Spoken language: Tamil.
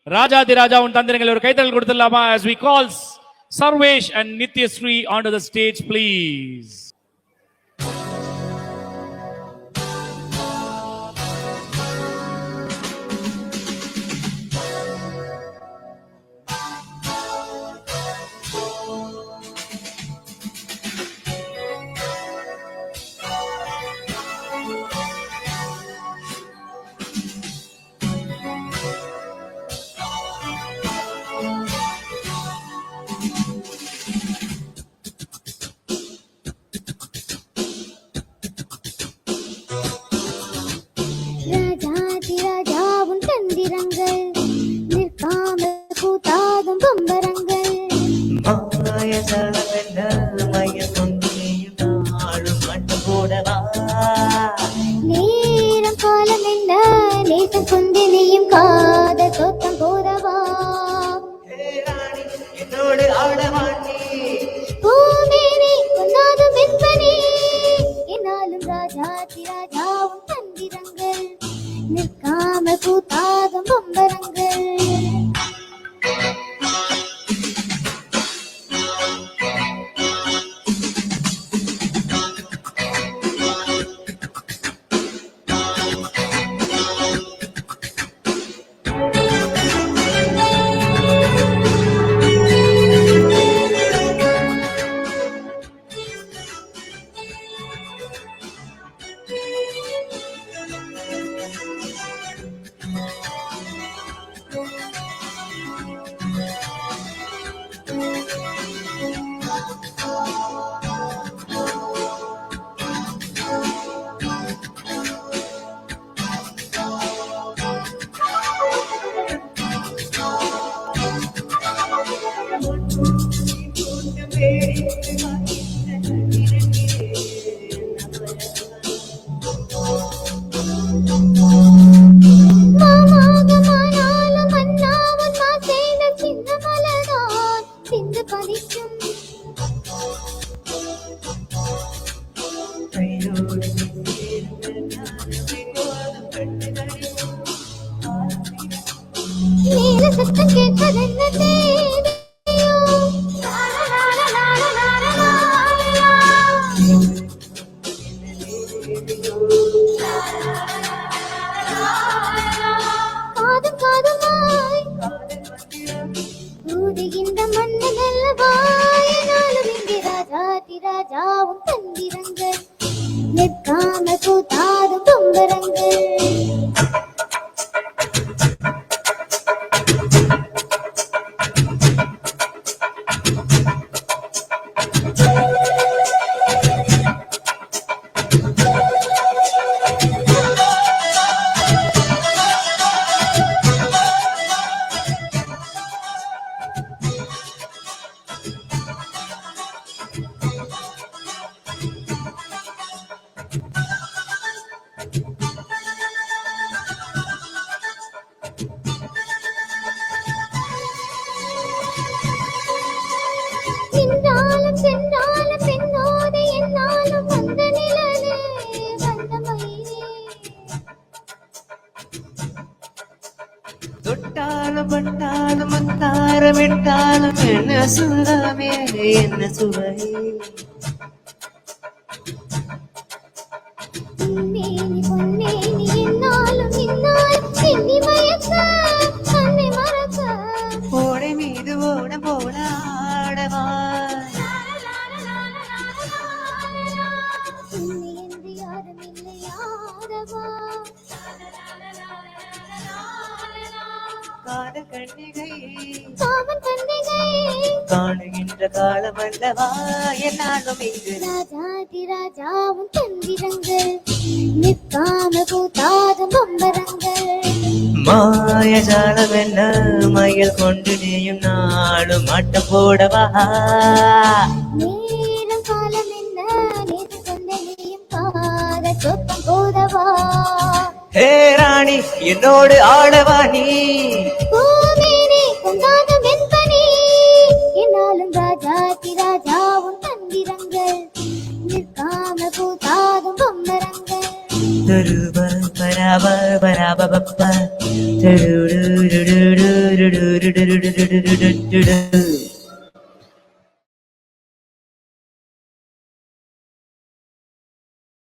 ராஜாதி ராஜா உன் தந்திரங்கள் ஒரு கைத்தறல் கொடுத்துடலாமா? as we call Sarvesh and Nityasree onto the stage please. நேரம் காலம் என்ன நேசம் கொண்டினையும் காத தோட்டம் போதவா என்னோடு ஆடவாண்டி பூமேனி கொண்டாதும் வெப்பனே என்னாலும் ராஜாதி ராஜாவும் தந்திரங்கள் நிற்காம கூத்தாதும் பம்பரங்கள் என்ன சுகமே என்ன சுவை ஓடை மீது ஓட போல ஆடவா காதல் கண்ணிகை காணுகின்ற காலம் அல்லவா என்னாலும் இங்கு ராஜாதி ராஜாவும் தந்திரங்கள் நிற்காம கூத்தாதும் பம்பரங்கள் மாயஜாலம் என்ன மயில் கொண்டு நீயும் நாடும் ஆட்டம் போடவா நேரம் காலம் என்ன நேற்று கொண்ட நீயும் காத சொத்தம் போதவா ஹே ராணி என்னோடு ஆடவா நீ பூமேனி கொண்டாதும் வெண்பனி என்னாலும் ராஜாதி ராஜாவும் தந்திரங்கள் நிற்காம கூத்தாதும் பம்பரங்கள் பராப பராப பப்ப டுடுடுடுடுடுடுடுடுடுடுடுடு.